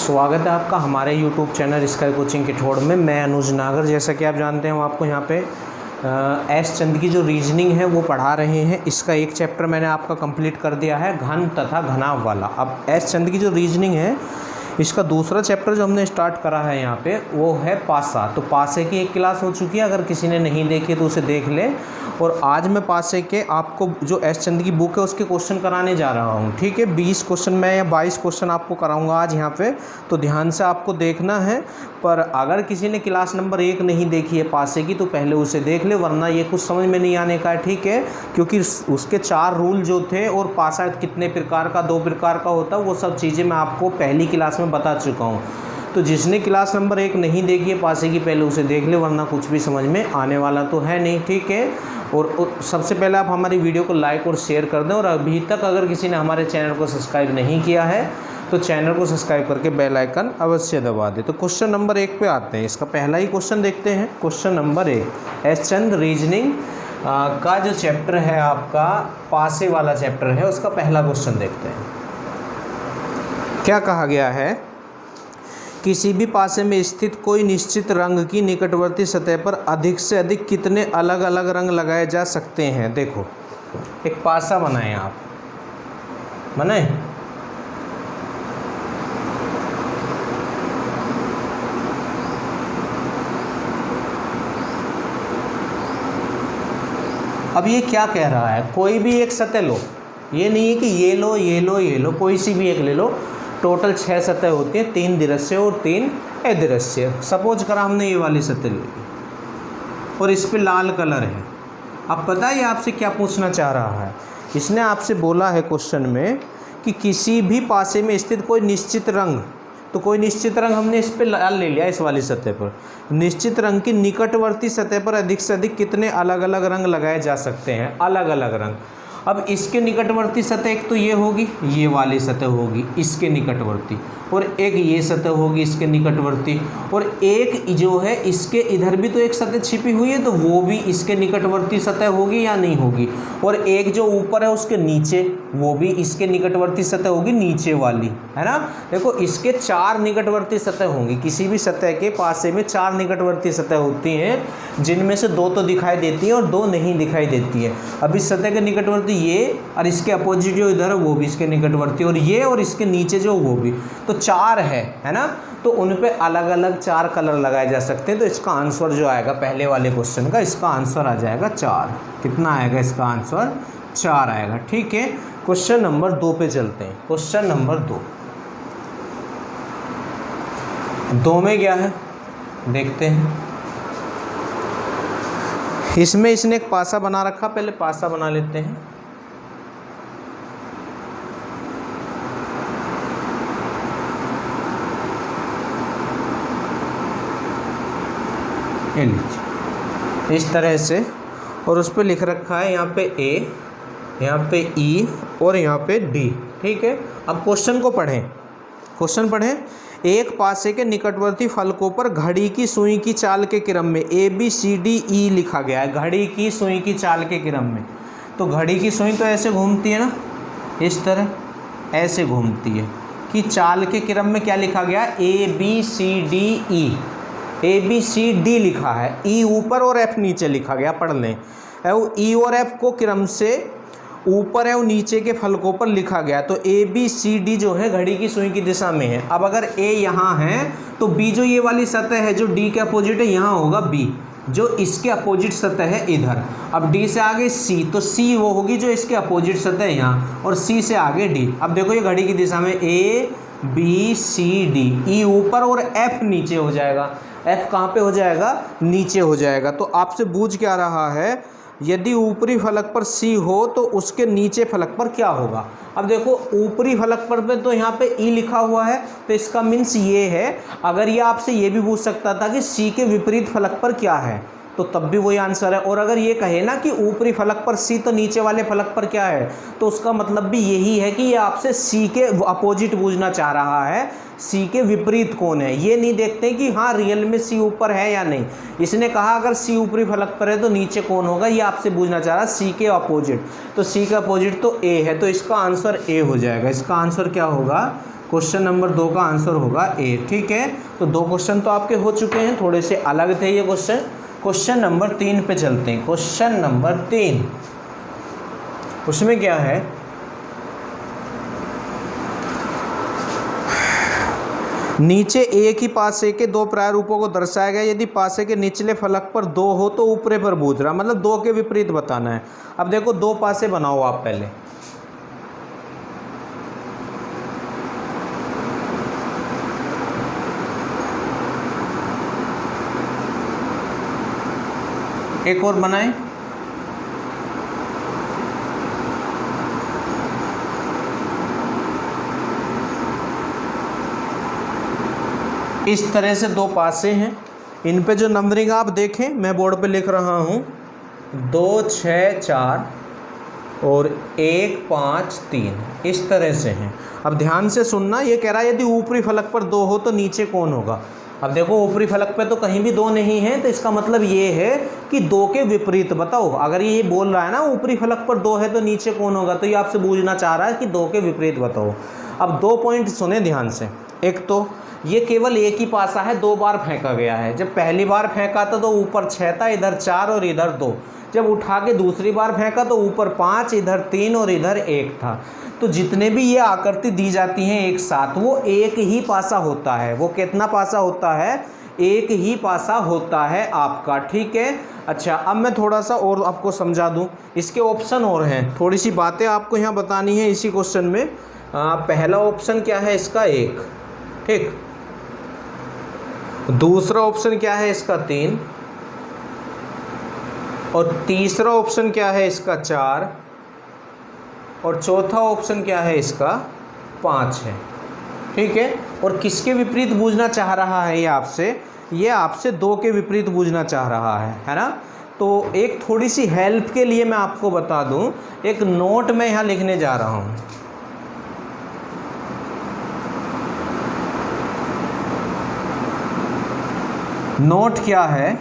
स्वागत है आपका हमारे YouTube चैनल स्काई कोचिंग के ठोड़ में। मैं अनुज नागर। जैसा कि आप जानते हैं, हम आपको यहाँ पे एस चंद की जो रीजनिंग है वो पढ़ा रहे हैं। इसका एक चैप्टर मैंने आपका कंप्लीट कर दिया है, घन तथा घनाभ वाला। अब एस चंद की जो रीजनिंग है, इसका दूसरा चैप्टर जो हमने स्टार्ट करा है यहाँ पे वो है पासा। तो पासे की एक क्लास हो चुकी है, अगर किसी ने नहीं देखी तो उसे देख ले। और आज मैं पासे के आपको जो एस चंद की बुक है उसके क्वेश्चन कराने जा रहा हूँ। ठीक है, 20 क्वेश्चन मैं या 22 क्वेश्चन आपको कराऊंगा आज यहाँ पे, तो ध्यान से आपको देखना है। पर अगर किसी ने क्लास नंबर 1 नहीं देखी है पासे की तो पहले उसे देख ले, वरना ये कुछ समझ में नहीं आने का है। ठीक है, क्योंकि उसके 4 रूल जो थे और पासा कितने प्रकार का, 2 प्रकार का होता है, वो सब चीज़ें मैं आपको पहली क्लास में बता चुका हूँ। तो जिसने क्लास नंबर 1 नहीं देखी है पासे की, पहले उसे देख ले, वरना कुछ भी समझ में आने वाला तो है नहीं। ठीक है, और सबसे पहले आप हमारी वीडियो को लाइक और शेयर कर दें। और अभी तक अगर किसी ने हमारे चैनल को सब्सक्राइब नहीं किया है तो चैनल को सब्सक्राइब करके बेल आइकन अवश्य दबा दें। तो क्वेश्चन नंबर 1 पे आते हैं। इसका पहला ही क्वेश्चन देखते हैं। क्वेश्चन नंबर 1 एस चंद रीजनिंग का जो चैप्टर है आपका पासे वाला चैप्टर है, उसका पहला क्वेश्चन देखते हैं। क्या कहा गया है? किसी भी पासे में स्थित कोई निश्चित रंग की निकटवर्ती सतह पर अधिक से अधिक कितने अलग अलग रंग लगाए जा सकते हैं? देखो, एक पासा बनाएं आप, बनाएं। अब ये क्या कह रहा है? कोई भी एक सतह लो, ये नहीं है कि ये लो ये लो ये लो, कोई सी भी एक ले लो। टोटल 6 सतह होती हैं, 3 दृश्य और 3 अदृश्य। सपोज करा हमने ये वाली सतह ली और इस पे लाल कलर है। अब पता है आपसे क्या पूछना चाह रहा है? इसने आपसे बोला है क्वेश्चन में कि किसी भी पासे में स्थित कोई निश्चित रंग, तो कोई निश्चित रंग हमने इस पे लाल ले लिया, इस वाली सतह पर। निश्चित रंग की निकटवर्ती सतह पर अधिक से अधिक कितने अलग अलग रंग लगाए जा सकते हैं? अलग अलग रंग। अब इसके निकटवर्ती सतह एक तो ये होगी, ये वाली सतह होगी इसके निकटवर्ती, और एक ये सतह होगी इसके निकटवर्ती, और एक जो है इसके इधर भी तो एक सतह छिपी हुई है, तो वो भी इसके निकटवर्ती सतह होगी या नहीं होगी। और एक जो ऊपर है उसके नीचे, वो भी इसके निकटवर्ती सतह होगी, नीचे वाली, है ना। देखो, इसके 4 निकटवर्ती सतह होंगी। किसी भी सतह के पासे में 4 निकटवर्ती सतह होती हैं, जिनमें से 2 तो दिखाई देती हैं और 2 नहीं दिखाई देती है। अब इस सतह के निकटवर्ती ये, और इसके अपोजिट जो इधर है वो भी इसके निकटवर्ती, और ये और इसके नीचे जो वो भी, तो 4 है ना। तो उन पे अलग अलग 4 कलर लगाए जा सकते हैं। तो इसका आंसर जो आएगा पहले वाले क्वेश्चन का, इसका आंसर आ जाएगा 4। कितना आएगा इसका आंसर? 4 आएगा। ठीक है, क्वेश्चन नंबर 2 पे चलते हैं। क्वेश्चन नंबर 2 में क्या है देखते हैं। इसमें इसने एक पासा बना रखा, पहले पासा बना लेते हैं। ये लीजिए इस तरह से, और उस पर लिख रखा है यहाँ पे ए, यहाँ पे ई और यहाँ पे डी। ठीक है, अब क्वेश्चन को पढ़ें। क्वेश्चन पढ़ें। एक पासे के निकटवर्ती फलकों पर घड़ी की सुई की चाल के क्रम में ABCDE लिखा गया है। घड़ी की सुई की चाल के क्रम में, तो घड़ी की सुई तो ऐसे घूमती है ना, इस तरह ऐसे घूमती है, कि चाल के क्रम में क्या लिखा गया? ABCDE। ABCD लिखा है, ई ऊपर और F नीचे लिखा गया। पढ़ लें, ई और F को क्रम से ऊपर है और नीचे के फलकों पर लिखा गया। तो ABCD जो है घड़ी की सुई की दिशा में है। अब अगर A यहाँ है तो B जो ये वाली सतह है जो D के अपोजिट है, यहाँ होगा B, जो इसके अपोजिट सतह है इधर। अब D से आगे C, तो C वो होगी जो इसके अपोजिट सतह है यहाँ, और C से आगे D। अब देखो ये घड़ी की दिशा में ABCD, E ऊपर और F नीचे हो जाएगा। F कहाँ पे हो जाएगा? नीचे हो जाएगा। तो आपसे पूछ क्या रहा है? यदि ऊपरी फलक पर C हो तो उसके नीचे फलक पर क्या होगा? अब देखो, ऊपरी फलक पर तो यहाँ पे E लिखा हुआ है, तो इसका मीन्स ये है। अगर ये आपसे ये भी पूछ सकता था कि C के विपरीत फलक पर क्या है, तो तब भी वही आंसर है। और अगर ये कहे ना कि ऊपरी फलक पर C तो नीचे वाले फलक पर क्या है, तो उसका मतलब भी यही है कि ये आपसे C के अपोजिट पूछना चाह रहा है। C के विपरीत कौन है, ये नहीं देखते कि हाँ रियल में C ऊपर है या नहीं। इसने कहा अगर C ऊपरी फलक पर है तो नीचे कौन होगा, ये आपसे पूछना चाह रहा है C के अपोजिट। तो C का अपोजिट तो A है, तो इसका आंसर A हो जाएगा। इसका आंसर क्या होगा? क्वेश्चन नंबर 2 का आंसर होगा ए। ठीक है, तो 2 क्वेश्चन तो आपके हो चुके हैं, थोड़े से अलग थे ये क्वेश्चन। क्वेश्चन नंबर 3 पे चलते हैं। क्वेश्चन नंबर 3, उसमें क्या है, नीचे एक ही पासे के 2 प्राय रूपों को दर्शाया गया। यदि पासे के निचले फलक पर 2 हो तो ऊपरे पर बूझ रहा, मतलब 2 के विपरीत बताना है। अब देखो 2 पासे बनाओ आप पहले। एक और बनाएं। इस तरह से 2 पासे हैं, इन पे जो नंबरिंग आप देखें, मैं बोर्ड पे लिख रहा हूँ 2 6 4 और 1 5 3, इस तरह से हैं। अब ध्यान से सुनना, ये कह रहा है यदि ऊपरी फलक पर 2 हो तो नीचे कौन होगा। अब देखो ऊपरी फलक पे तो कहीं भी 2 नहीं है, तो इसका मतलब ये है कि 2 के विपरीत बताओ। अगर ये बोल रहा है ना ऊपरी फलक पर 2 है तो नीचे कौन होगा, तो ये आपसे पूछना चाह रहा है कि 2 के विपरीत बताओ। अब 2 पॉइंट सुने ध्यान से। एक तो ये केवल एक ही पासा है, 2 बार फेंका गया है। जब पहली बार फेंका था तो ऊपर 6 था, इधर 4 और इधर 2। जब उठा के दूसरी बार फेंका तो ऊपर 5, इधर 3 और इधर 1 था। तो जितने भी ये आकृति दी जाती हैं एक साथ, वो एक ही पासा होता है। वो कितना पासा होता है, एक ही पासा होता है आपका। ठीक है, अच्छा अब मैं थोड़ा सा और आपको समझा दूं। इसके ऑप्शन और हैं, थोड़ी सी बातें आपको यहाँ बतानी है इसी क्वेश्चन में। पहला ऑप्शन क्या है इसका 1, ठीक। दूसरा ऑप्शन क्या है इसका 3, और तीसरा ऑप्शन क्या है इसका 4, और चौथा ऑप्शन क्या है इसका 5 है। ठीक है, और किसके विपरीत बूझना चाह रहा है ये आपसे 2 के विपरीत बूझना चाह रहा है ना। तो एक थोड़ी सी हेल्प के लिए मैं आपको बता दूं, एक नोट मैं यहाँ लिखने जा रहा हूँ। नोट क्या है,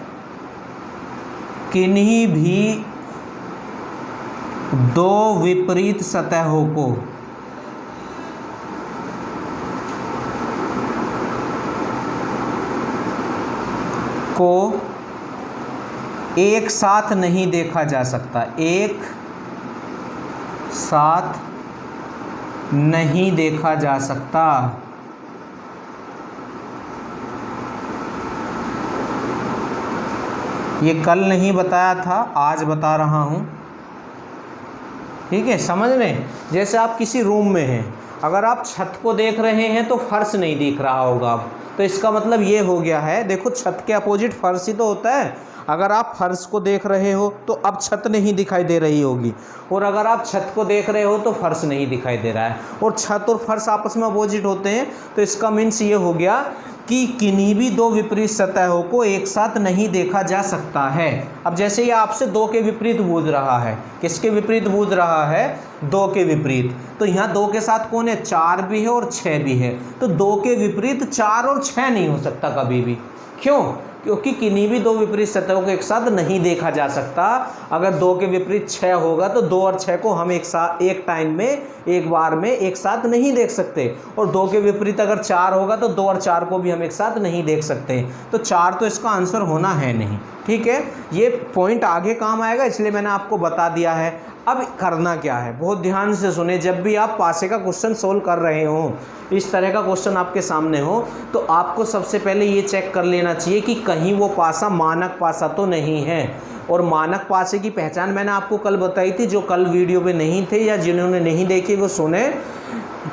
किन्हीं भी 2 विपरीत सतहों को एक साथ नहीं देखा जा सकता। एक साथ नहीं देखा जा सकता। ये कल नहीं बताया था, आज बता रहा हूँ। ठीक है, समझ लें। जैसे आप किसी रूम में हैं, अगर आप छत को देख रहे हैं तो फर्श नहीं दिख रहा होगा, तो इसका मतलब ये हो गया है, देखो छत के अपोजिट फर्श ही तो होता है। अगर आप फर्श को देख रहे हो तो अब छत नहीं दिखाई दे रही होगी, और अगर आप छत को देख रहे हो तो फर्श नहीं दिखाई दे रहा है, और छत और फर्श आपस में अपोजिट होते हैं। तो इसका मीन्स ये हो गया कि किन्हीं भी 2 विपरीत सतहों को एक साथ नहीं देखा जा सकता है। अब जैसे ये आपसे 2 के विपरीत बूझ रहा है, किसके विपरीत बूझ रहा है, 2 के विपरीत। तो यहाँ 2 के साथ कौन है, 4 भी है और 6 भी है। तो 2 के विपरीत 4 और 6 नहीं हो सकता कभी भी। क्यों? क्योंकि किन्हीं भी 2 विपरीत सतहों को एक साथ नहीं देखा जा सकता। अगर 2 के विपरीत 6 होगा तो 2 और 6 को हम एक टाइम में, एक बार में एक साथ नहीं देख सकते। और 2 के विपरीत अगर 4 होगा तो 2 और 4 को भी हम एक साथ नहीं देख सकते। तो 4 तो इसका आंसर होना है नहीं। ठीक है, ये पॉइंट आगे काम आएगा, इसलिए मैंने आपको बता दिया है। अब करना क्या है, बहुत ध्यान से सुने। जब भी आप पासे का क्वेश्चन सोल्व कर रहे हो, इस तरह का क्वेश्चन आपके सामने हो, तो आपको सबसे पहले ये चेक कर लेना चाहिए कि कहीं वो पासा मानक पासा तो नहीं है। और मानक पासे की पहचान मैंने आपको कल बताई थी, जो कल वीडियो पे नहीं थे या जिन्होंने नहीं देखी वो सुने।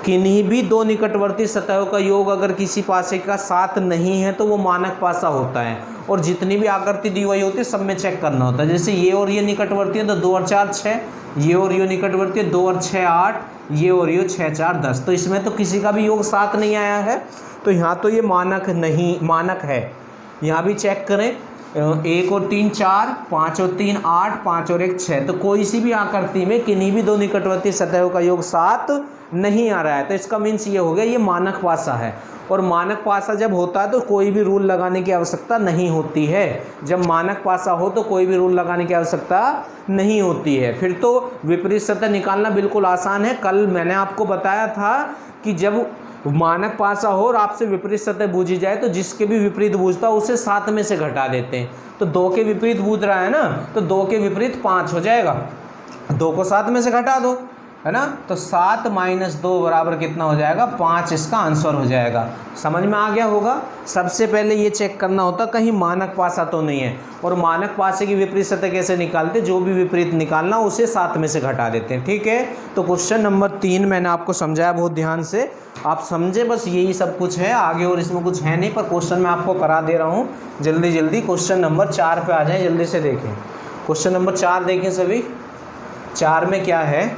किन्हीं भी 2 निकटवर्ती सतहों का योग अगर किसी पासे का साथ नहीं है तो वो मानक पासा होता है। और जितनी भी आकृति दी हुई होती है सब में चेक करना होता है। जैसे ये और ये निकटवर्ती है तो 2 और 4 6, ये और ये निकटवर्ती है 2 और 6 8, ये और ये 6 4 10। तो इसमें तो किसी का भी योग साथ नहीं आया है, तो यहाँ तो ये मानक नहीं, मानक है। यहाँ भी चेक करें, 1 और 3 4, 5 और 3 8, 5 और 1 6। तो कोई सी भी आकृति में किन्हीं भी 2 निकटवर्ती सतहों का योग साथ नहीं आ रहा है। तो इसका मीन्स ये हो गया ये मानक पासा है। और मानक पासा जब होता है तो कोई भी रूल लगाने की आवश्यकता नहीं होती है। जब मानक पासा हो तो कोई भी रूल लगाने की आवश्यकता नहीं होती है। फिर तो विपरीत सतह निकालना बिल्कुल आसान है। कल मैंने आपको बताया था कि जब मानक पासा हो और आपसे विपरीत सतह बूझी जाए तो जिसके भी विपरीत बूझता है उसे 7 में से घटा देते हैं। तो 2 के विपरीत बूझ रहा है ना, तो 2 के विपरीत 5 हो जाएगा, 2 को 7 में से घटा दो, है ना। तो 7 - 2 बराबर कितना हो जाएगा, 5 इसका आंसर हो जाएगा। समझ में आ गया होगा। सबसे पहले ये चेक करना होता कहीं मानक पासा तो नहीं है, और मानक पासे की विपरीत सतह कैसे निकालते, जो भी विपरीत निकालना उसे 7 में से घटा देते हैं, ठीक है। तो क्वेश्चन नंबर 3 मैंने आपको समझाया बहुत ध्यान से, आप समझे, बस यही सब कुछ है आगे, और इसमें कुछ है नहीं, पर क्वेश्चन मैं आपको करा दे रहा हूँ जल्दी जल्दी। क्वेश्चन नंबर 4 पे आ जाएं, जल्दी से देखें। क्वेश्चन नंबर 4 देखें सभी। 4 में क्या है,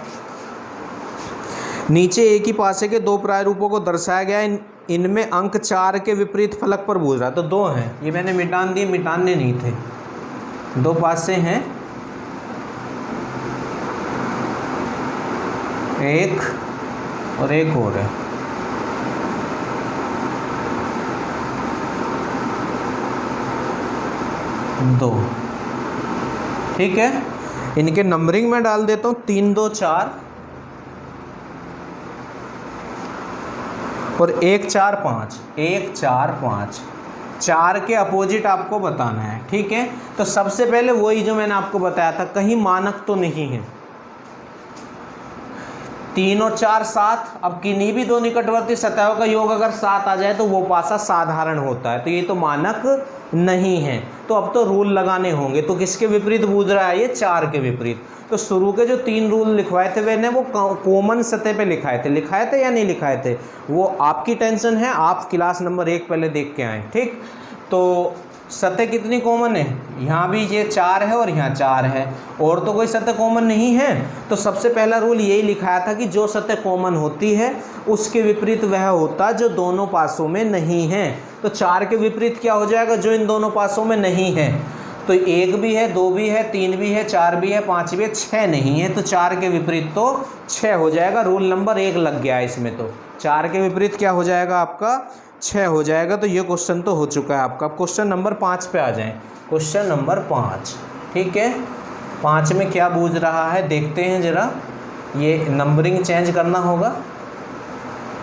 नीचे एक ही पासे के 2 प्रायरूपों को दर्शाया गया है, इनमें अंक 4 के विपरीत फलक पर बूझ रहा है। तो 2 हैं, ये मैंने मिटान दिए, मिटाने नहीं थे। 2 पासे हैं, एक और एक और है, दो, ठीक है। इनके नंबरिंग में डाल देता हूँ, 3 2 4 और 1 4 5, 1 4 5, 4 के अपोजिट आपको बताना है, ठीक है। तो सबसे पहले वही जो मैंने आपको बताया था, कहीं मानक तो नहीं है। 3 और 4 7, अब किन्हीं भी 2 निकटवर्ती सतहों का योग अगर 7 आ जाए तो वो पासा साधारण होता है, तो ये तो मानक नहीं है। तो अब तो रूल लगाने होंगे, तो किसके विपरीत बूझ रहा है, ये 4 के विपरीत। तो शुरू के जो 3 रूल लिखवाए थे मैंने वो कॉमन सतह पे लिखाए थे या नहीं लिखाए थे, वो आपकी टेंशन है, आप क्लास नंबर 1 पहले देख के आए, ठीक। तो सतह कितनी कॉमन है, यहाँ भी ये 4 है और यहाँ 4 है, और तो कोई सतह कॉमन नहीं है। तो सबसे पहला रूल यही लिखाया था कि जो सतह कॉमन होती है उसके विपरीत वह होता जो दोनों पासों में नहीं है। तो 4 के विपरीत क्या हो जाएगा, जो इन दोनों पासों में नहीं है। तो 1 भी है, 2 भी है, 3 भी है, 4 भी है, 5 भी है, 6 नहीं है, तो 4 के विपरीत तो 6 हो जाएगा। रूल नंबर 1 लग गया है इसमें, तो 4 के विपरीत क्या हो जाएगा आपका, 6 हो जाएगा। तो ये क्वेश्चन तो हो चुका है आपका। क्वेश्चन नंबर 5 पे आ जाएं। क्वेश्चन नंबर 5, ठीक है। 5 में क्या बूझ रहा है देखते हैं ज़रा, ये नंबरिंग चेंज करना होगा।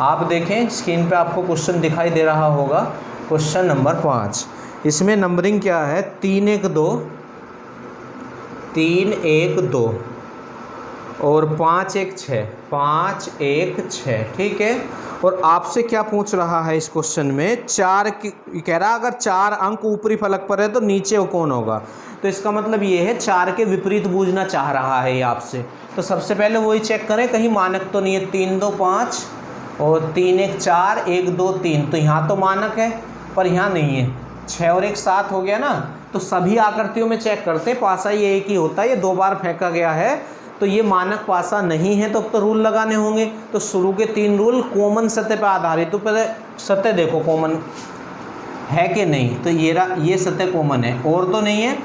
आप देखें स्क्रीन पे आपको क्वेश्चन दिखाई दे रहा होगा। क्वेश्चन नंबर 5, इसमें नंबरिंग क्या है, 3 1 2, 3 1 2 और 5 1 6, 5 1 6, ठीक है। और आपसे क्या पूछ रहा है इस क्वेश्चन में, 4 की कह रहा अगर 4 अंक ऊपरी फलक पर है तो नीचे वो कौन होगा। तो इसका मतलब ये है 4 के विपरीत बूझना चाह रहा है ये आपसे। तो सबसे पहले वही चेक करें कहीं मानक तो नहीं है, 3 2 5 और 3 1 4, 1 2 3, तो यहाँ तो मानक है पर यहाँ नहीं है। 6 और 1 7 हो गया ना। तो सभी आकृतियों में चेक करते हैं, पासा ये एक ही होता है, ये 2 बार फेंका गया है, तो ये मानक पासा नहीं है। तो अब तो रूल लगाने होंगे। तो शुरू के 3 रूल कॉमन सतह पर आधारित। तो पहले सतह देखो कॉमन है कि नहीं, तो ये सतह कॉमन है और तो नहीं है।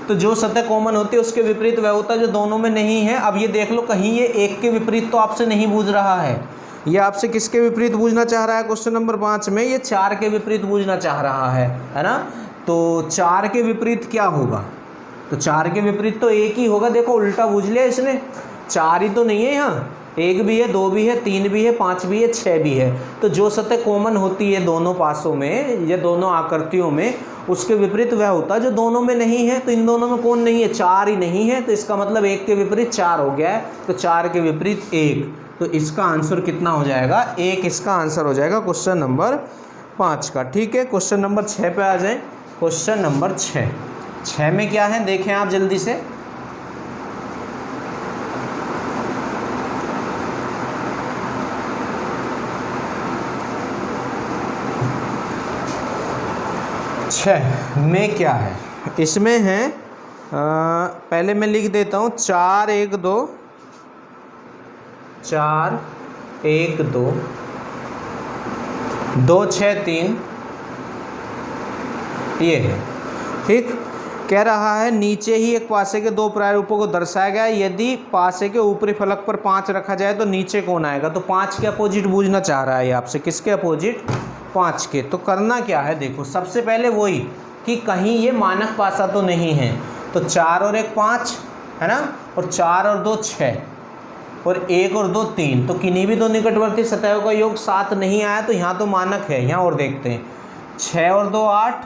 तो जो सतह कॉमन होती है उसके विपरीत वह होता है जो दोनों में नहीं है। अब ये देख लो कहीं ये 1 के विपरीत तो आपसे नहीं बूझ रहा है, ये आपसे किसके विपरीत बूझना चाह रहा है, क्वेश्चन नंबर 5 में ये 4 के विपरीत बूझना चाह रहा है ना। तो 4 के विपरीत क्या होगा, तो 4 के विपरीत तो 1 ही होगा। देखो उल्टा बूझ लिया इसने, 4 ही तो नहीं है यहाँ, 1 भी है, 2 भी है, 3 भी है, 5 भी है, 6 भी है। तो जो सतह कॉमन होती है दोनों पासों में या दोनों आकृतियों में, उसके विपरीत वह होता है जो दोनों में नहीं है। तो इन दोनों में कौन नहीं है, 4 ही नहीं है। तो इसका मतलब 1 के विपरीत 4 हो गया है, तो 4 के विपरीत 1। तो इसका आंसर कितना हो जाएगा, 1 इसका आंसर हो जाएगा क्वेश्चन नंबर 5 का, ठीक है। क्वेश्चन नंबर 6 पे आ जाएं। क्वेश्चन नंबर 6 में क्या है देखें आप जल्दी से। में क्या है, इसमें है पहले मैं लिख देता हूँ 4 1 2, 4 1 2, 2 6 3, ये है, ठीक। कह रहा है नीचे ही एक पासे के 2 प्रायरूपों को दर्शाया गया है, यदि पासे के ऊपरी फलक पर 5 रखा जाए तो नीचे कौन आएगा। तो 5 के अपोजिट बूझना चाह रहा है आपसे, किसके अपोजिट, 5 के। तो करना क्या है देखो, सबसे पहले वही कि कहीं ये मानक पासा तो नहीं है। तो 4 और 1 5 है ना, और 4 और 2 6, और 1 और 2 3, तो किन्हीं भी दो निकटवर्ती सतहों का योग 7 नहीं आया, तो यहाँ तो मानक है। यहाँ और देखते हैं, 6 और 2 8,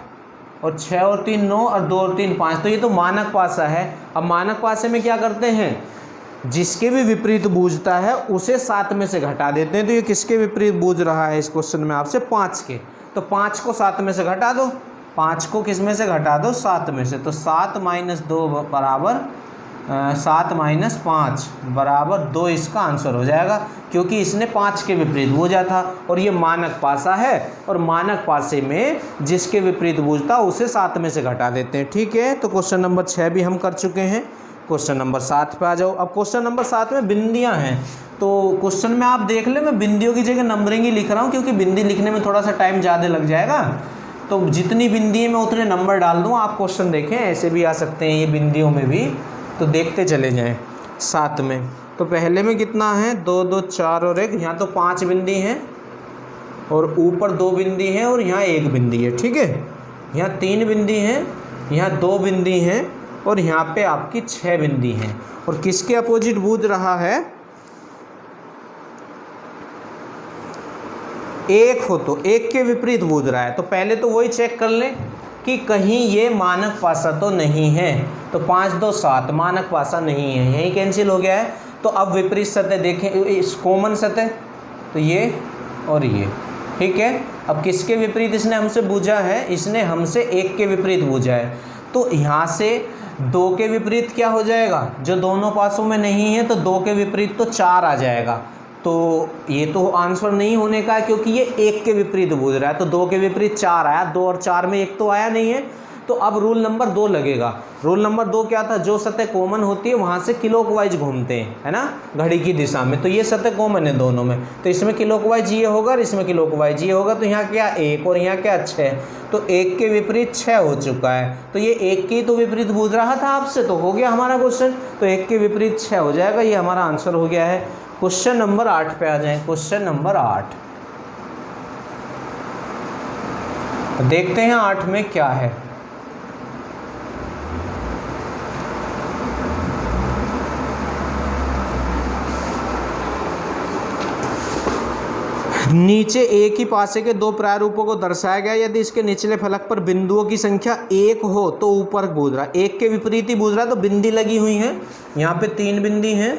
और 6 और 3 9, और 2 और 3 5, तो ये तो मानक पासा है। अब मानक पासे में क्या करते हैं, जिसके भी विपरीत बूझता है उसे 7 में से घटा देते हैं। तो ये किसके विपरीत बूझ रहा है इस क्वेश्चन में आपसे, 5 के, तो 5 को 7 में से घटा दो, 5 को किस में से घटा दो, 7 में से, तो 7 - 2 बराबर 7 - 5 बराबर 2 इसका आंसर हो जाएगा, क्योंकि इसने 5 के विपरीत बूझा था और ये मानक पासा है, और मानक पासे में जिसके विपरीत बूझता उसे 7 में से घटा देते हैं। ठीक है, तो क्वेश्चन नंबर 6 भी हम कर चुके हैं। क्वेश्चन नंबर 7 पे आ जाओ। अब क्वेश्चन नंबर 7 में बिंदियाँ हैं, तो क्वेश्चन में आप देख ले, मैं बिंदियों की जगह नंबरिंग ही लिख रहा हूँ, क्योंकि बिंदी लिखने में थोड़ा सा टाइम ज़्यादा लग जाएगा, तो जितनी बिंदी है मैं उतने नंबर डाल दूँ। आप क्वेश्चन देखें, ऐसे भी आ सकते हैं ये बिंदियों में भी, तो देखते चले जाएं। 7 में तो पहले में कितना है, 2 2 4 और 1, यहाँ तो 5 बिंदी हैं, और ऊपर 2 बिंदी हैं, और यहाँ 1 बिंदी है। ठीक है, यहाँ 3 बिंदी हैं, यहाँ 2 बिंदी हैं, और यहाँ पे आपकी 6 बिंदी हैं। और किसके अपोजिट बूझ रहा है, 1 हो तो 1 के विपरीत बूझ रहा है। तो पहले तो वही चेक कर लें कि कहीं ये मानक पासा तो नहीं है, तो 5 2 7 मानक पासा नहीं है, यही कैंसिल हो गया है। तो अब विपरीत सतह देखें, इस कॉमन सतह, तो ये और ये, ठीक है। अब किसके विपरीत इसने हमसे बूझा है, इसने हमसे 1 के विपरीत बूझा है, तो यहाँ से 2 के विपरीत क्या हो जाएगा, जो दोनों पासों में नहीं है, तो 2 के विपरीत तो 4 आ जाएगा। तो ये तो आंसर नहीं होने का है, क्योंकि ये 1 के विपरीत बूझ रहा है, तो 2 के विपरीत 4 आया, 2 और 4 में 1 तो आया नहीं है। तो अब रूल नंबर 2 लगेगा। रूल नंबर 2 क्या था, जो सतह कॉमन होती है वहाँ से क्लॉकवाइज घूमते हैं, है ना, घड़ी की दिशा में। तो ये सतह कॉमन है दोनों में, तो इसमें क्लॉकवाइज ये होगा और इसमें क्लॉकवाइज ये होगा। तो यहाँ क्या 1 और यहाँ क्या 6, तो 1 के विपरीत 6 हो चुका है। तो ये 1 के तो विपरीत बूझ रहा था आपसे, तो हो गया हमारा क्वेश्चन। तो 1 के विपरीत 6 हो जाएगा, ये हमारा आंसर हो गया है। क्वेश्चन नंबर 8 पे आ जाएं। क्वेश्चन नंबर 8 देखते हैं 8 में क्या है। नीचे एक ही पासे के 2 प्रारूपों को दर्शाया गया। यदि इसके निचले फलक पर बिंदुओं की संख्या 1 हो तो ऊपर बूझ रहा है, 1 के विपरीत ही बूझ रहा है, तो बिंदी लगी हुई है। यहाँ पे 3 बिंदी हैं,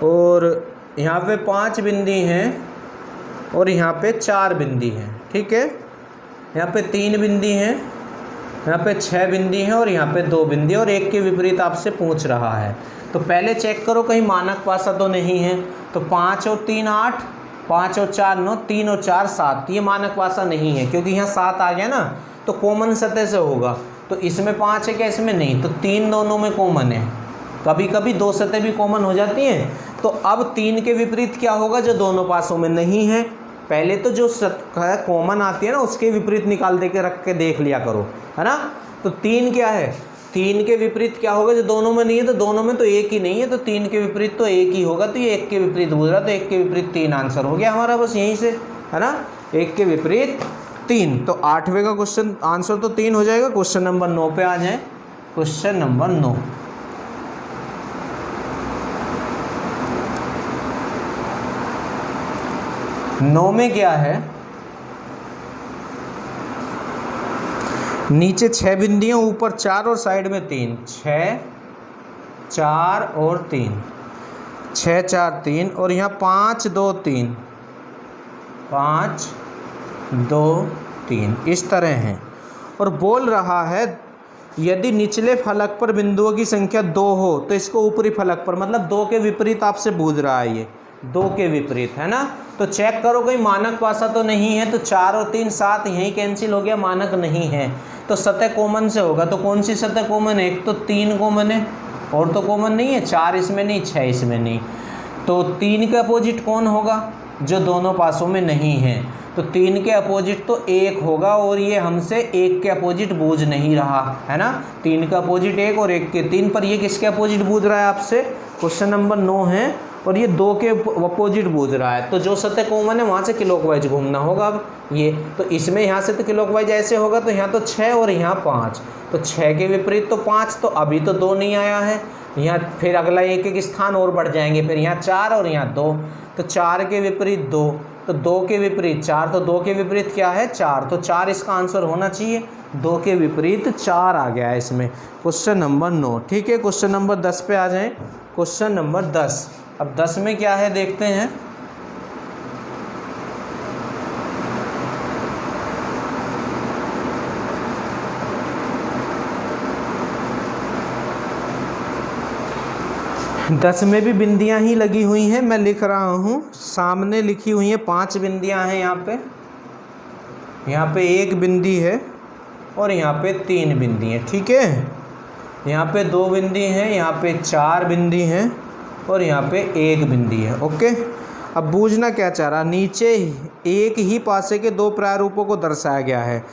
और यहाँ पे 5 बिंदी हैं, और यहाँ पे 4 बिंदी हैं। ठीक है, यहाँ पे 3 बिंदी हैं, यहाँ पे 6 बिंदी हैं, और यहाँ पे 2 बिंदी, और 1 के विपरीत आपसे पूछ रहा है। तो पहले चेक करो कहीं मानक पासा तो नहीं है। तो 5 और 3 8, 5 और 4 9, 3 और 4 7, ये मानक पासा नहीं है, क्योंकि यहाँ 7 आ गया ना, तो कॉमन सतह से होगा। तो इसमें 5 है क्या, इसमें नहीं, तो 3 दोनों में कॉमन है। कभी कभी 2 सतह भी कॉमन हो जाती हैं। तो अब 3 के विपरीत क्या होगा, जो दोनों पासों में नहीं है। पहले तो जो सतह कॉमन आती है ना, उसके विपरीत निकाल दे के रख के देख लिया करो, है ना। तो 3 क्या है, 3 के विपरीत क्या होगा, जो दोनों में नहीं है, तो दोनों में तो 1 ही नहीं है, तो 3 के विपरीत तो 1 ही होगा। तो ये 1 के विपरीत बूझ रहा, तो 1 के विपरीत 3 आंसर हो गया हमारा, बस यहीं से, है ना, 1 के विपरीत 3। तो 8वें का क्वेश्चन आंसर तो 3 हो जाएगा। क्वेश्चन नंबर 9 पे आ जाए। क्वेश्चन नंबर 9 में क्या है, नीचे 6 बिंदियाँ, ऊपर 4 और साइड में 3, 6 4 और 3, 6 4 3, और यहाँ 5 2 3, 5 2 3 इस तरह हैं। और बोल रहा है यदि निचले फलक पर बिंदुओं की संख्या 2 हो तो इसको ऊपरी फलक पर, मतलब 2 के विपरीत आपसे बूझ रहा है, ये 2 के विपरीत, है ना। तो चेक करो कहीं मानक पासा तो नहीं है। तो 4 और 3 7 यहीं कैंसिल हो गया, मानक नहीं है। तो सतह कॉमन से होगा, तो कौन सी सतह कॉमन है, एक तो 3 कॉमन है, और तो कॉमन नहीं है, 4 इसमें नहीं, 6 इसमें नहीं। तो 3 के अपोजिट कौन होगा, जो दोनों पासों में नहीं है। तो 3 के अपोजिट तो 1 होगा, और ये हमसे 1 के अपोजिट बूझ नहीं रहा, है ना। 3 का अपोजिट 1 और 1 के 3, पर ये किसके अपोजिट बूझ रहा है आपसे, क्वेश्चन नंबर 9 है, और ये 2 के अपोजिट बूझ रहा है। तो जो सतह कॉमन है वहाँ से क्लॉकवाइज घूमना होगा। अब ये तो इसमें यहाँ से तो क्लॉकवाइज ऐसे होगा, तो यहाँ तो 6 और यहाँ 5, तो 6 के विपरीत तो 5, तो अभी तो 2 नहीं आया है। यहाँ फिर अगला एक एक स्थान और बढ़ जाएंगे, फिर यहाँ 4 और यहाँ 2, तो 4 के विपरीत 2, तो 2 के विपरीत 4, तो 2 के विपरीत क्या है 4, तो 4 इसका आंसर होना चाहिए। 2 के विपरीत 4 आ गया है इसमें। Question number 9। ठीक है, क्वेश्चन नंबर 10 पे आ जाएं। क्वेश्चन नंबर 10, अब 10 में क्या है देखते हैं। दस में भी बिंदियां ही लगी हुई हैं, मैं लिख रहा हूँ, सामने लिखी हुई हैं 5 बिंदियां हैं यहाँ पे 1 बिंदी है और यहाँ पे 3 बिंदी हैं। ठीक है, यहाँ पे 2 बिंदी हैं, यहाँ पे 4 बिंदी हैं और यहाँ पे 1 बिंदी है। ओके, अब बूझना क्या चाह रहा, नीचे एक ही पासे के 2 प्रारूपों को दर्शाया गया है।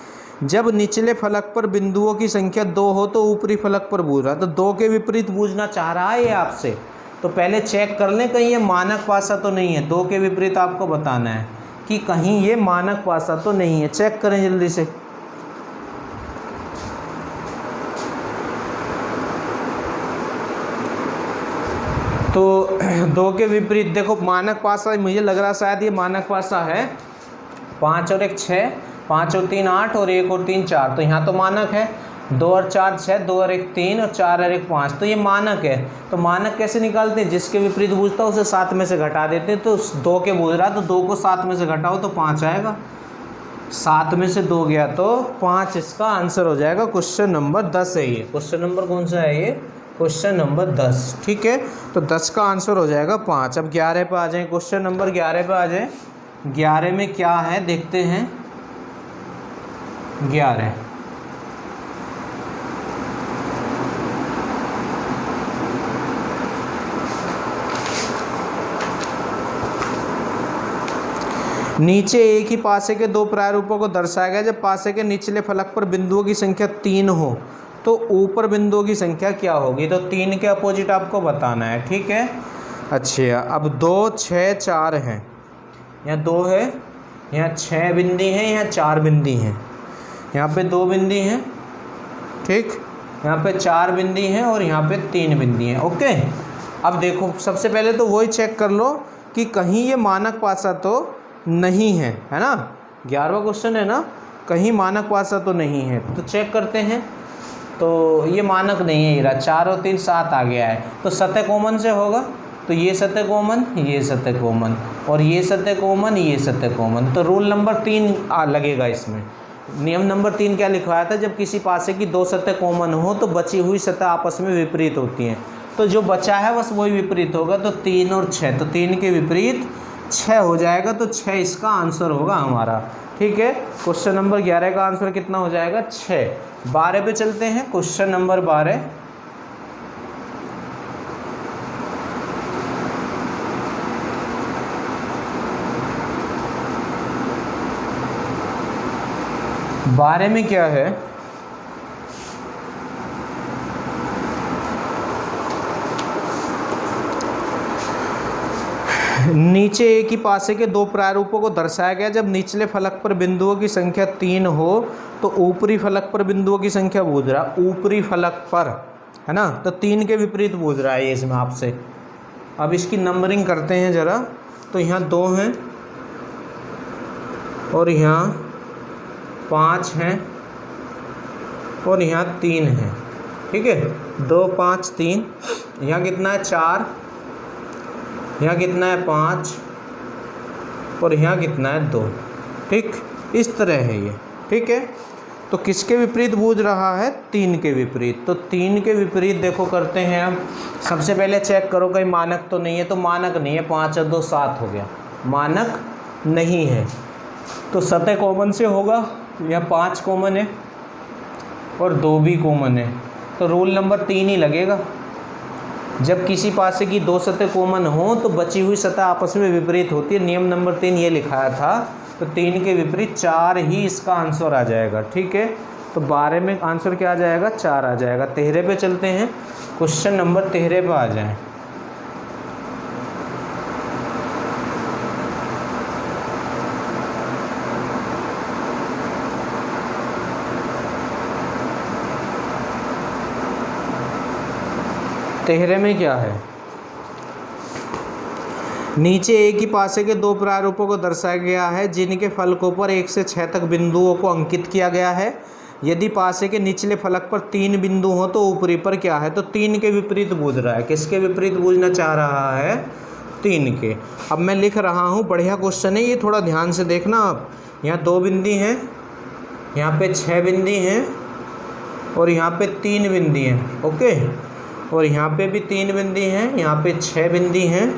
जब निचले फलक पर बिंदुओं की संख्या 2 हो तो ऊपरी फलक पर बूझ रहा, तो 2 के विपरीत बूझना चाह रहा है ये आपसे। तो पहले चेक कर लें कहीं ये मानक पासा तो नहीं है। 2 के विपरीत आपको बताना है कि कहीं ये मानक पासा तो नहीं है। चेक करें जल्दी से। तो 2 के विपरीत देखो, मानक पासा मुझे लग रहा शायद ये मानक पासा है। 5 और 1 6, 5 और 3 8 और 1 और 3 4, तो यहाँ तो मानक है। 2 और 4 6, 2 और 1 3 और 4 और 1 5, तो ये मानक है। तो मानक कैसे निकालते हैं, जिसके विपरीत बूझता है उसे 7 में से घटा देते हैं। तो 2 के बूझ रहा, तो 2 को 7 में से घटाओ तो 5 आएगा। 7 में से 2 गया तो 5 इसका आंसर हो जाएगा। क्वेश्चन नंबर 10 है ये। क्वेश्चन नंबर कौन सा है ये, क्वेश्चन नंबर 10। ठीक है, तो 10 का आंसर हो जाएगा 5। अब 11 पे आ जाएं, क्वेश्चन नंबर 11 पे आ जाएं। 11 में क्या है देखते हैं। 11 नीचे एक ही पासे के 2 प्रारूपों को दर्शाया गया। जब पासे के निचले फलक पर बिंदुओं की संख्या 3 हो तो ऊपर बिंदुओं की संख्या क्या होगी, तो 3 के अपोजिट आपको बताना है। ठीक है, अच्छा अब 2 6 4 हैं, यहाँ 2 है, यहाँ 6 बिंदी हैं, यहाँ 4 बिंदी हैं, यहाँ पे 2 बिंदी हैं। ठीक, यहाँ पे 4 बिंदी हैं और यहाँ पे 3 बिंदी हैं। ओके, अब देखो सबसे पहले तो वही चेक कर लो कि कहीं ये मानक पासा तो नहीं है, है ना। 11वां क्वेश्चन है ना, कहीं मानक पासा तो नहीं है। तो चेक करते हैं, तो ये मानक नहीं है। ये 4 और 3 7 आ गया है, तो सतह कॉमन से होगा। तो ये सतह कॉमन, ये सतह कॉमन और ये सतह कॉमन, ये सतह कॉमन। तो रूल नंबर 3 लगेगा इसमें। नियम नंबर 3 क्या लिखवाया था, जब किसी पासे की 2 सतह कॉमन हो तो बची हुई सतह आपस में विपरीत होती हैं। तो जो बचा है बस वही विपरीत होगा। तो 3 और 6, तो 3 के विपरीत 6 हो जाएगा, तो 6 इसका आंसर होगा हमारा। ठीक है, क्वेश्चन नंबर 11 का आंसर कितना हो जाएगा 6। 12 पे चलते हैं, क्वेश्चन नंबर 12। बारह में क्या है, नीचे एक ही पासे के 2 प्रारूपों को दर्शाया गया। जब निचले फलक पर बिंदुओं की संख्या 3 हो तो ऊपरी फलक पर बिंदुओं की संख्या बूझ रहा, ऊपरी फलक पर, है ना। तो 3 के विपरीत बूझ रहा है ये इसमें आपसे। अब इसकी नंबरिंग करते हैं ज़रा। तो यहाँ 2 हैं और यहाँ 5 हैं और यहाँ 3 हैं। ठीक है, 2 5 3, यहाँ कितना है 4, यहाँ कितना है 5 और यहाँ कितना है 2। ठीक, इस तरह है ये। ठीक है, तो किसके विपरीत बूझ रहा है, 3 के विपरीत। तो 3 के विपरीत देखो करते हैं हम। सबसे पहले चेक करो कहीं मानक तो नहीं है, तो मानक नहीं है। 5 और 2 7 हो गया, मानक नहीं है। तो सतह कॉमन से होगा, यहाँ 5 कॉमन है और 2 भी कॉमन है। तो रूल नंबर 3 ही लगेगा। जब किसी पासे की 2 सतह कॉमन हो तो बची हुई सतह आपस में विपरीत होती है। नियम नंबर 3 ये लिखाया था। तो 3 के विपरीत 4 ही इसका आंसर आ जाएगा। ठीक है, तो 12 में आंसर क्या आ जाएगा, 4 आ जाएगा। 13 पे चलते हैं, क्वेश्चन नंबर 13 पे आ जाएं। 13 में क्या है, नीचे एक ही पासे के दो प्रारूपों को दर्शाया गया है जिनके फलकों पर 1 से 6 तक बिंदुओं को अंकित किया गया है। यदि पासे के निचले फलक पर 3 बिंदु हो तो ऊपरी पर क्या है, तो 3 के विपरीत बूझ रहा है। किसके विपरीत बूझना चाह रहा है, 3 के। अब मैं लिख रहा हूँ, बढ़िया क्वेश्चन है ये, थोड़ा ध्यान से देखना आप। यहाँ 2 बिंदु हैं, यहाँ पे 6 बिंदु हैं और यहाँ पे 3 बिंदु हैं। ओके, और यहाँ पे भी 3 बिंदु हैं, यहाँ पे 6 बिंदु हैं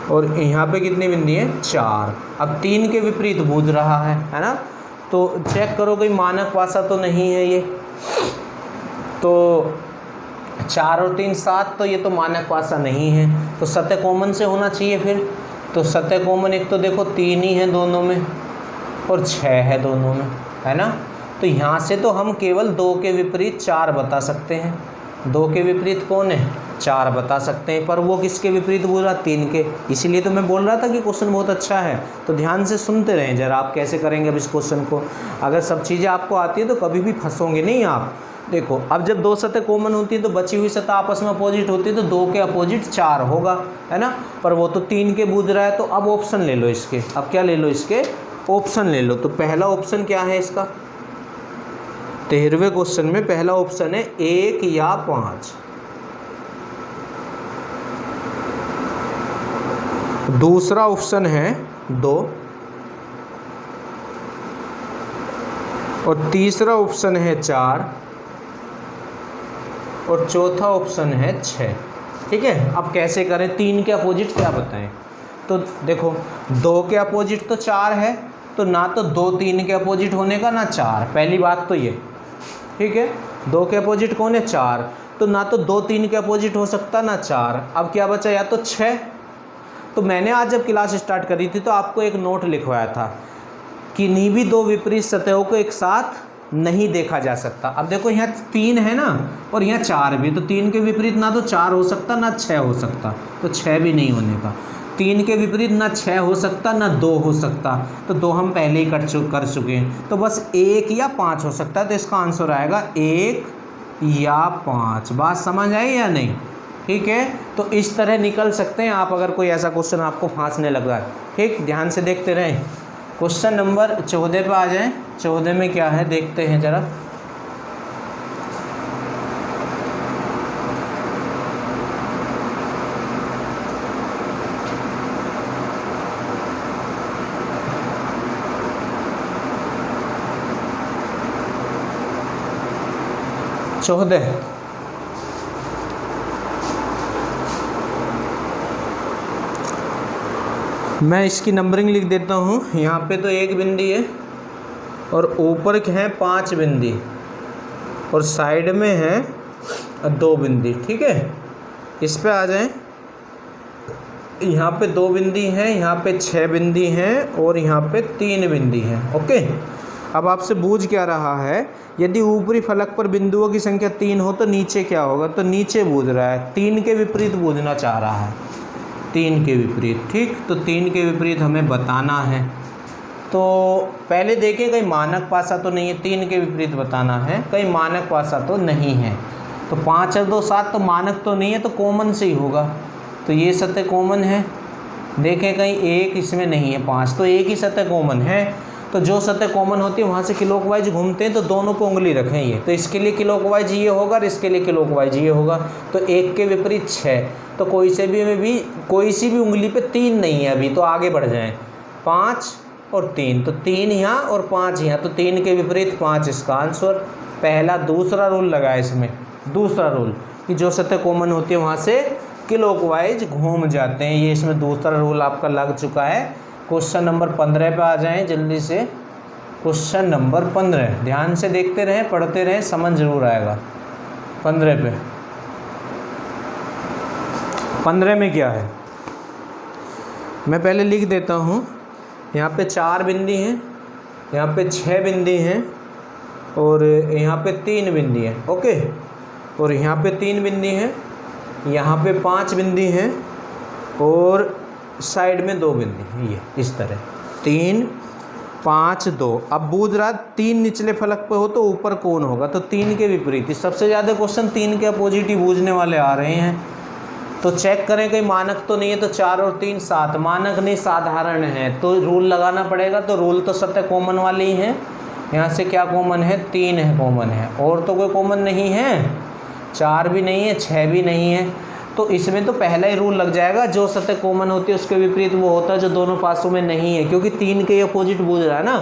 और यहाँ पे कितने बिंदु हैं, 4। अब 3 के विपरीत बूझ रहा है ना। तो चेक करो कोई मानक पासा तो नहीं है ये, तो 4 और 3 7, तो ये तो मानक पासा नहीं है। तो सत्य कॉमन से होना चाहिए फिर। तो सत्य कॉमन एक तो देखो 3 ही है दोनों में और 6 है दोनों में, है ना। तो यहाँ से तो हम केवल 2 के विपरीत 4 बता सकते हैं। 2 के विपरीत कौन है, 4 बता सकते हैं, पर वो किसके विपरीत बोला, 3 के। इसीलिए तो मैं बोल रहा था कि क्वेश्चन बहुत अच्छा है। तो ध्यान से सुनते रहें जरा, आप कैसे करेंगे अब इस क्वेश्चन को। अगर सब चीज़ें आपको आती है तो कभी भी फंसोगे नहीं आप। देखो, अब जब 2 सतह कॉमन होती है तो बची हुई सतह आपस में अपोजिट होती है, तो 2 के अपोजिट 4 होगा, है ना। पर वो तो 3 के बूझ रहा है। तो अब ऑप्शन ले लो इसके। अब क्या ले लो, इसके ऑप्शन ले लो। तो पहला ऑप्शन क्या है इसका, 13वें क्वेश्चन में पहला ऑप्शन है 1 या 5। दूसरा ऑप्शन है 2 और तीसरा ऑप्शन है 4 और चौथा ऑप्शन है 6। ठीक है, अब कैसे करें, 3 के अपोजिट क्या बताएं। तो देखो, 2 के अपोजिट तो 4 है, तो ना तो 2 3 के अपोजिट होने का, ना 4। पहली बात तो ये, ठीक है। 2 के अपोजिट कौन है, 4। तो ना तो 2 3 के अपोजिट हो सकता, ना 4। अब क्या बचा, या तो 6। तो मैंने आज जब क्लास स्टार्ट करी थी तो आपको एक नोट लिखवाया था, किन्हीं भी 2 विपरीत सतहों को एक साथ नहीं देखा जा सकता। अब देखो, यहाँ 3 है ना और यहाँ 4 भी, तो 3 के विपरीत ना तो 4 हो सकता, ना 6 हो सकता, तो 6 भी नहीं होने का। 3 के विपरीत ना 6 हो सकता, ना 2 हो सकता, तो 2 हम पहले ही कर चुके हैं। तो बस 1 या 5 हो सकता है। तो इसका आंसर आएगा 1 या 5। बात समझ आई या नहीं, ठीक है। तो इस तरह निकल सकते हैं आप, अगर कोई ऐसा क्वेश्चन आपको फांसने लग रहा है। ठीक, ध्यान से देखते रहें। क्वेश्चन नंबर 14 पे आ जाएं। 14 में क्या है देखते हैं जरा। मैं इसकी नंबरिंग लिख देता हूँ। यहाँ पे तो 1 बिंदु है और ऊपर के हैं 5 बिंदु और साइड में है 2 बिंदु। ठीक है, इस पे आ जाएं। यहाँ पे 2 बिंदु हैं, यहाँ पे 6 बिंदु हैं और यहाँ पे 3 बिंदु हैं। ओके, अब आपसे बूझ क्या रहा है, यदि ऊपरी फलक पर बिंदुओं की संख्या 3 हो तो नीचे क्या होगा। तो नीचे बूझ रहा है, 3 के विपरीत बूझना चाह रहा है, 3 के विपरीत। ठीक, तो 3 के विपरीत हमें बताना है। तो पहले देखें कहीं मानक पासा तो नहीं है, 3 के विपरीत बताना है, कहीं मानक पासा तो नहीं है। तो 5 और 2 7 तो मानक तो नहीं है, तो कॉमन से ही होगा। तो ये सतह कॉमन है। देखें कहीं 1 इसमें नहीं है, 5 तो एक ही सतह कॉमन है। तो जो सतह कॉमन होती है वहाँ से क्लॉकवाइज घूमते हैं, तो दोनों पे उंगली रखें ये। तो इसके लिए क्लॉकवाइज ये होगा और इसके लिए क्लॉकवाइज ये होगा। तो 1 के विपरीत 6, तो कोई सी भी उंगली पे 3 नहीं है अभी, तो आगे बढ़ जाएं। 5 और 3, तो 3 यहाँ और 5 यहाँ, तो 3 के विपरीत 5 इसका आंसर। पहला दूसरा रूल लगा इसमें, दूसरा रूल कि जो सतह कॉमन होती है वहाँ से क्लॉकवाइज घूम जाते हैं। ये इसमें दूसरा रूल आपका लग चुका है। क्वेश्चन नंबर 15 पे आ जाएं जल्दी से। क्वेश्चन नंबर 15, ध्यान से देखते रहें, पढ़ते रहें, समझ जरूर आएगा। 15 पे, 15 में क्या है मैं पहले लिख देता हूँ। यहाँ पे 4 बिंदु हैं, यहाँ पे 6 बिंदु हैं और यहाँ पे 3 बिंदु हैं। ओके, और यहाँ पे 3 बिंदु हैं, यहाँ पे 5 बिंदु हैं और साइड में 2 बिंदु हैं। ये इस तरह 3 5 2। अब बूझ रहा 3 निचले फलक पे हो तो ऊपर कौन होगा, तो 3 के विपरीत। सबसे ज़्यादा क्वेश्चन 3 के अपोजिट ही बूझने वाले आ रहे हैं। तो चेक करें कहीं मानक तो नहीं है, तो 4 और 3 7, मानक नहीं साधारण है, तो रूल लगाना पड़ेगा। तो रूल तो सतह कॉमन वाले ही हैं, यहाँ से क्या कॉमन है, 3 है कॉमन है, और तो कोई कॉमन नहीं है, 4 भी नहीं है, 6 भी नहीं है। तो इसमें तो पहला ही रूल लग जाएगा, जो सतह कॉमन होती है उसके विपरीत वो होता है जो दोनों पासों में नहीं है, क्योंकि 3 के अपोजिट बूझ रहा है ना,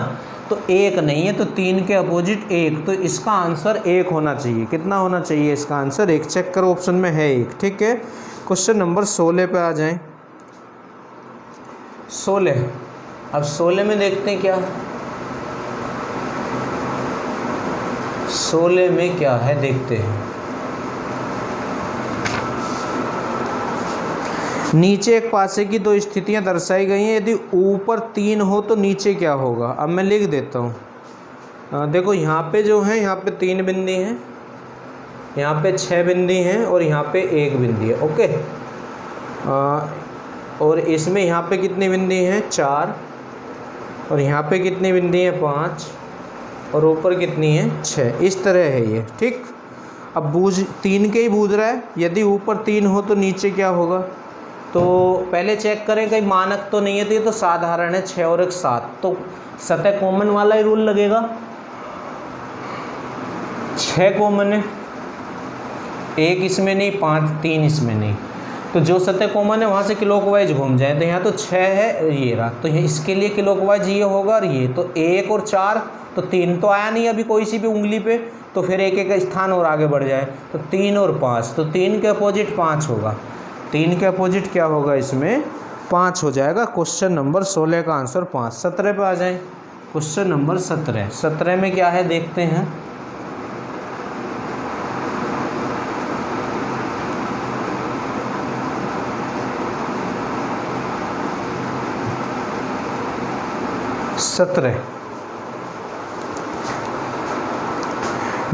तो 1 नहीं है, तो 3 के अपोजिट 1, तो इसका आंसर 1 होना चाहिए। कितना होना चाहिए इसका आंसर, 1। चेक करो ऑप्शन में है 1, ठीक है। क्वेश्चन नंबर 16 पे आ जाएं। 16, अब 16 में देखते हैं क्या, 16 में क्या है देखते हैं। नीचे एक पासे की 2 स्थितियां दर्शाई गई हैं, यदि ऊपर 3 हो तो नीचे क्या होगा। अब मैं लिख देता हूँ। देखो यहाँ पे जो है, यहाँ पे 3 बिंदी हैं, यहाँ पे 6 बिंदी हैं, और यहाँ पे 1 बिंदी है। ओके, और इसमें यहाँ पे कितनी बिंदी हैं, 4, और यहाँ पे कितनी बिंदी हैं, 5, और ऊपर कितनी है, 6। इस तरह है ये, ठीक। अब बूझ 3 के ही बूझ रहा है, यदि ऊपर 3 हो तो नीचे क्या होगा। तो पहले चेक करें कहीं मानक तो नहीं है, तो ये तो साधारण है, 6 और 1 7, तो सतह कॉमन वाला ही रूल लगेगा। 6 कॉमन है, 1 इसमें नहीं, 5 3 इसमें नहीं, तो जो सतह कॉमन है वहाँ से क्लॉकवाइज घूम जाए, तो यहाँ तो 6 है, ये रहा, तो इसके लिए क्लॉकवाइज ये होगा, और ये तो 1 और 4, तो 3 तो आया नहीं अभी कोई सी भी उंगली पे, तो फिर एक एक स्थान और आगे बढ़ जाए, तो 3 और 5, तो 3 के अपोजिट 5 होगा। 3 के अपोजिट क्या होगा, इसमें 5 हो जाएगा। क्वेश्चन नंबर 16 का आंसर 5। 17 पे आ जाएं। क्वेश्चन नंबर 17, 17 में क्या है देखते हैं।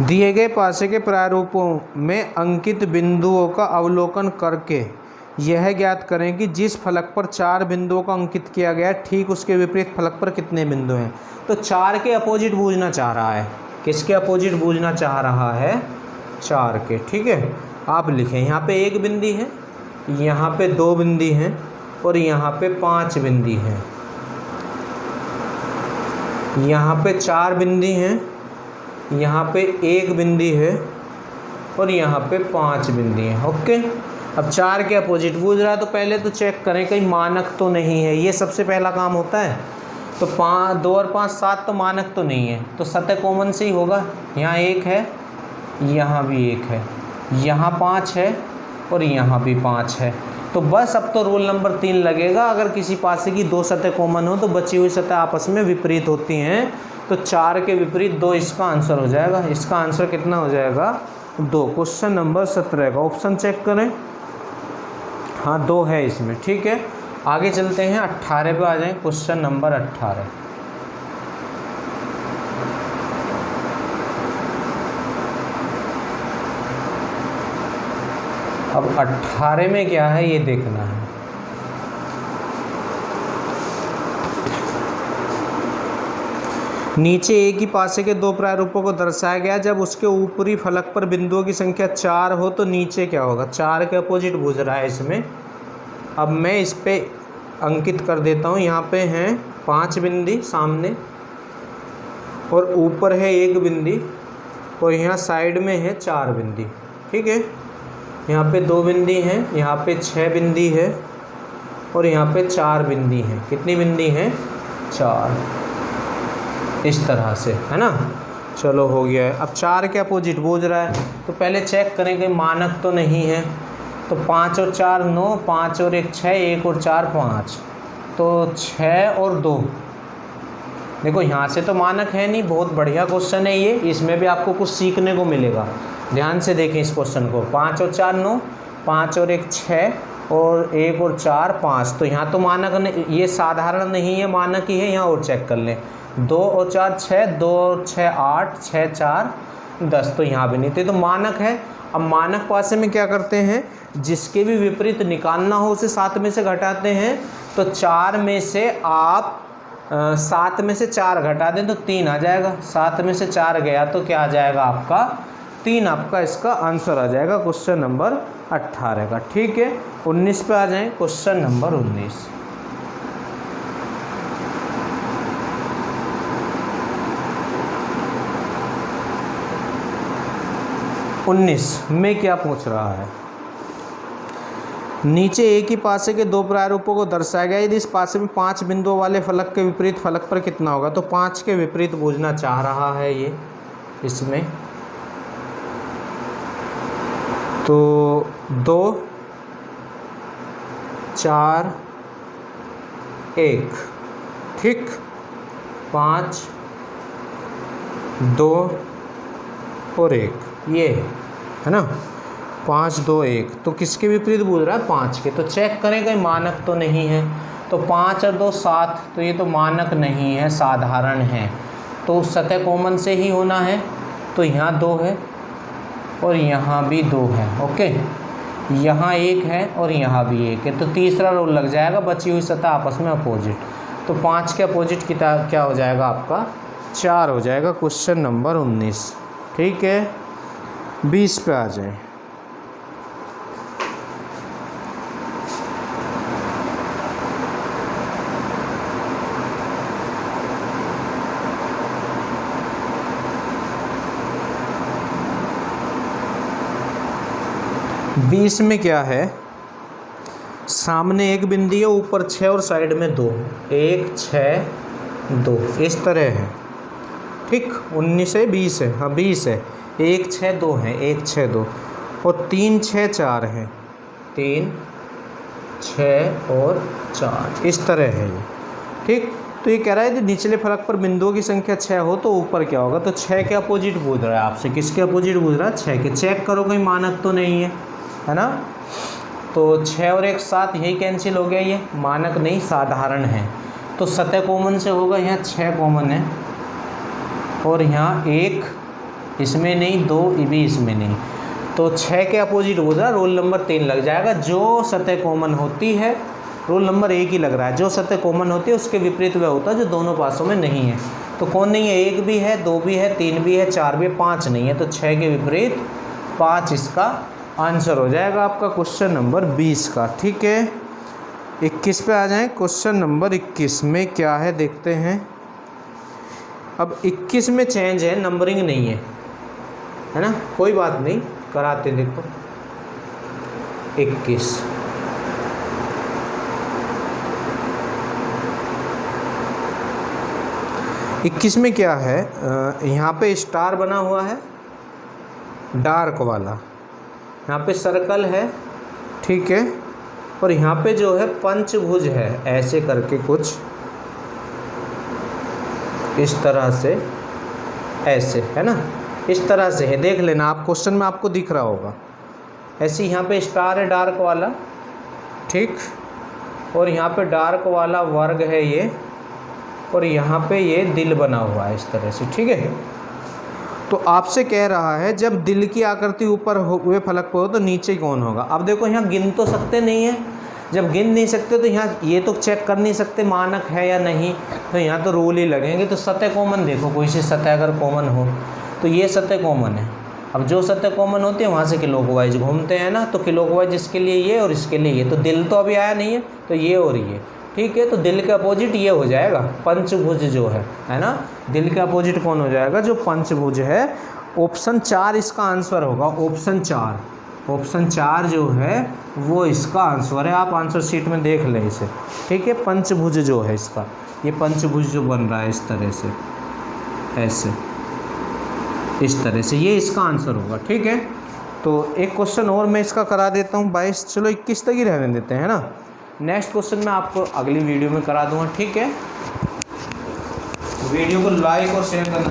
दिए गए पासे के प्रारूपों में अंकित बिंदुओं का अवलोकन करके यह ज्ञात करें कि जिस फलक पर 4 बिंदुओं का अंकित किया गया है, ठीक उसके विपरीत फलक पर कितने बिंदु हैं। तो 4 के अपोजिट बूझना चाह रहा है, किसके अपोजिट बूझना चाह रहा है, 4 के, ठीक है। आप लिखें, यहाँ पे 1 बिंदी है, यहाँ पे 2 बिंदी हैं, और यहाँ पे 5 बिंदी हैं, यहाँ पे 4 बिंदी हैं, यहाँ पे 1 बिंदी है, और यहाँ पे 5 बिंदी हैं। ओके, अब 4 के अपोजिट बूझ रहा है, तो पहले तो चेक करें कहीं मानक तो नहीं है, ये सबसे पहला काम होता है। तो 2 और 5 7, तो मानक तो नहीं है, तो सतह कॉमन से ही होगा। यहाँ 1 है, यहाँ भी 1 है, यहाँ 5 है, और यहाँ भी 5 है, तो बस अब तो रूल नंबर 3 लगेगा। अगर किसी पासे की 2 सतह कॉमन हो तो बची हुई सतह आपस में विपरीत होती हैं, तो 4 के विपरीत 2 इसका आंसर हो जाएगा। इसका आंसर कितना हो जाएगा, 2। क्वेश्चन नंबर 17 का ऑप्शन चेक करें, हाँ 2 है इसमें, ठीक है। आगे चलते हैं, 18 पे आ जाएं। क्वेश्चन नंबर 18, अब 18 में क्या है ये देखना है। नीचे एक ही पासे के 2 प्रारूपों को दर्शाया गया, जब उसके ऊपरी फलक पर बिंदुओं की संख्या 4 हो तो नीचे क्या होगा। 4 के अपोजिट बूझ रहा है इसमें। अब मैं इस पे अंकित कर देता हूँ, यहाँ पे हैं 5 बिंदी सामने, और ऊपर है 1 बिंदी, और यहाँ साइड में है 4 बिंदी, ठीक है। यहाँ पे 2 बिंदी हैं, यहाँ पे 6 बिंदी है, और यहाँ पे 4 बिंदी हैं। कितनी बिंदी हैं, 4, इस तरह से, है ना। चलो हो गया है। अब 4 के अपोजिट बूझ रहा है, तो पहले चेक करें कि मानक तो नहीं है। तो 5 और 4 9, 5 और 1 6, 1 और 4 5, तो 6 और 2। देखो यहाँ से तो मानक है नहीं, बहुत बढ़िया क्वेश्चन है ये, इसमें भी आपको कुछ सीखने को मिलेगा। ध्यान से देखें इस क्वेश्चन को। 5 और 4 9, 5 और 1 6, और 1 और 4 5, तो यहाँ तो मानक नहीं, ये साधारण नहीं है, मानक ही है। यहाँ और चेक कर लें, 2 और 4 6, 2 और 6 8, 6 4 10, तो यहाँ भी नहीं थे, तो मानक है। अब मानक पासे में क्या करते हैं, जिसके भी विपरीत निकालना हो उसे 7 में से घटाते हैं। तो 4 में से आप 7 में से 4 घटा दें तो 3 आ जाएगा। 7 में से 4 गया तो क्या आ जाएगा आपका 3, आपका इसका आंसर आ जाएगा क्वेश्चन नंबर 18 का। ठीक है, 19 पे आ जाएं, क्वेश्चन नंबर 19। 19 में क्या पूछ रहा है, नीचे एक ही पासे के 2 प्रारूपों को दर्शाया गया, यदि इस पासे में 5 बिंदुओं वाले फलक के विपरीत फलक पर कितना होगा। तो 5 के विपरीत पूछना चाह रहा है ये इसमें, तो 2 4 1, ठीक, 5 2 और 1, ये है ना, 5 2 1, तो किसके विपरीत पूछ रहा है 5 के। तो चेक करें कहीं मानक तो नहीं है, तो 5 और 2 7, तो ये तो मानक नहीं है, साधारण है, तो सतह कॉमन से ही होना है। तो यहाँ 2 है और यहाँ भी 2 है, ओके, यहाँ 1 है और यहाँ भी 1 है, तो तीसरा रोल लग जाएगा, बची हुई सतह आपस में अपोजिट। तो 5 के अपोजिट क्या हो जाएगा आपका 4 हो जाएगा, क्वेश्चन नंबर 19। ठीक है, 20 पे आ जाए। बीस में क्या है, सामने एक बिंदु है, ऊपर 6 और साइड में 2, 1 6 2 इस तरह है, ठीक। 19 है 20 है, हाँ 20 है, 1 6 2 है, 1 6 2 और 3 6 4 है, 3 6 और 4 इस तरह है ये, ठीक। तो ये कह रहा है कि निचले फलक पर बिंदुओं की संख्या 6 हो तो ऊपर क्या होगा। तो 6 के अपोजिट पूछ रहा है आपसे, किसके अपोजिट पूछ रहा है 6 के। चेक करो कहीं मानक तो नहीं है ना। तो 6 और 1 7, यही कैंसिल हो गया, ये मानक नहीं साधारण है। तो सतह कॉमन से होगा, यहाँ 6 कॉमन है और यहाँ 1 इसमें नहीं, 2 भी इसमें नहीं, तो 6 के अपोजिट हो रहा, रोल नंबर 3 लग जाएगा। जो सतह कॉमन होती है, रोल नंबर 1 ही लग रहा है, जो सतह कॉमन होती है उसके विपरीत वह होता है जो दोनों पासों में नहीं है। तो कौन नहीं है, 1 भी है, 2 भी है, 3 भी है, 4 भी है, 5 नहीं है, तो 6 के विपरीत 5 इसका आंसर हो जाएगा आपका क्वेश्चन नंबर 20 का। ठीक है, 21 पे आ जाएं। क्वेश्चन नंबर 21 में क्या है देखते हैं। अब 21 में चेंज है, नंबरिंग नहीं है ना, कोई बात नहीं, कराते देखो। 21 में क्या है, यहाँ पे स्टार बना हुआ है डार्क वाला, यहाँ पे सर्कल है, ठीक है, और यहाँ पे जो है पंचभुज है, ऐसे करके कुछ इस तरह से, ऐसे है ना, इस तरह से है, देख लेना आप, क्वेश्चन में आपको दिख रहा होगा। ऐसे यहाँ पे स्टार है डार्क वाला, ठीक, और यहाँ पे डार्क वाला वर्ग है ये, और यहाँ पे ये दिल बना हुआ है इस तरह से, ठीक है। तो आपसे कह रहा है जब दिल की आकृति ऊपर हुए फलक पर हो तो नीचे कौन होगा। अब देखो यहाँ गिन तो सकते नहीं है, जब गिन नहीं सकते तो यहाँ ये तो चेक कर नहीं सकते मानक है या नहीं, तो यहाँ तो रूल ही लगेंगे। तो सतह कॉमन देखो, कोई सी सतह अगर कॉमन हो तो ये सतह कॉमन है। अब जो सतह कॉमन होती है वहाँ से क्लॉकवाइज घूमते हैं ना, तो क्लॉकवाइज इसके लिए ये और इसके लिए ये, तो दिल तो अभी आया नहीं है, तो ये और ये, ठीक है। तो दिल के अपोजिट ये हो जाएगा पंचभुज जो है ना, दिल के अपोजिट कौन हो जाएगा, जो पंचभुज है। ऑप्शन 4 इसका आंसर होगा, ऑप्शन 4 जो है वो इसका आंसर है। आप आंसर शीट में देख लें इसे, ठीक है। पंचभुज जो है इसका, ये पंचभुज जो बन रहा है इस तरह से, ऐसे इस तरह से, ये इसका आंसर होगा, ठीक है। तो एक क्वेश्चन और मैं इसका करा देता हूँ 22, चलो 21 तक ही रहने देते हैं ना। नेक्स्ट क्वेश्चन मैं आपको अगली वीडियो में करा दूंगा, ठीक है। वीडियो को लाइक और शेयर करना।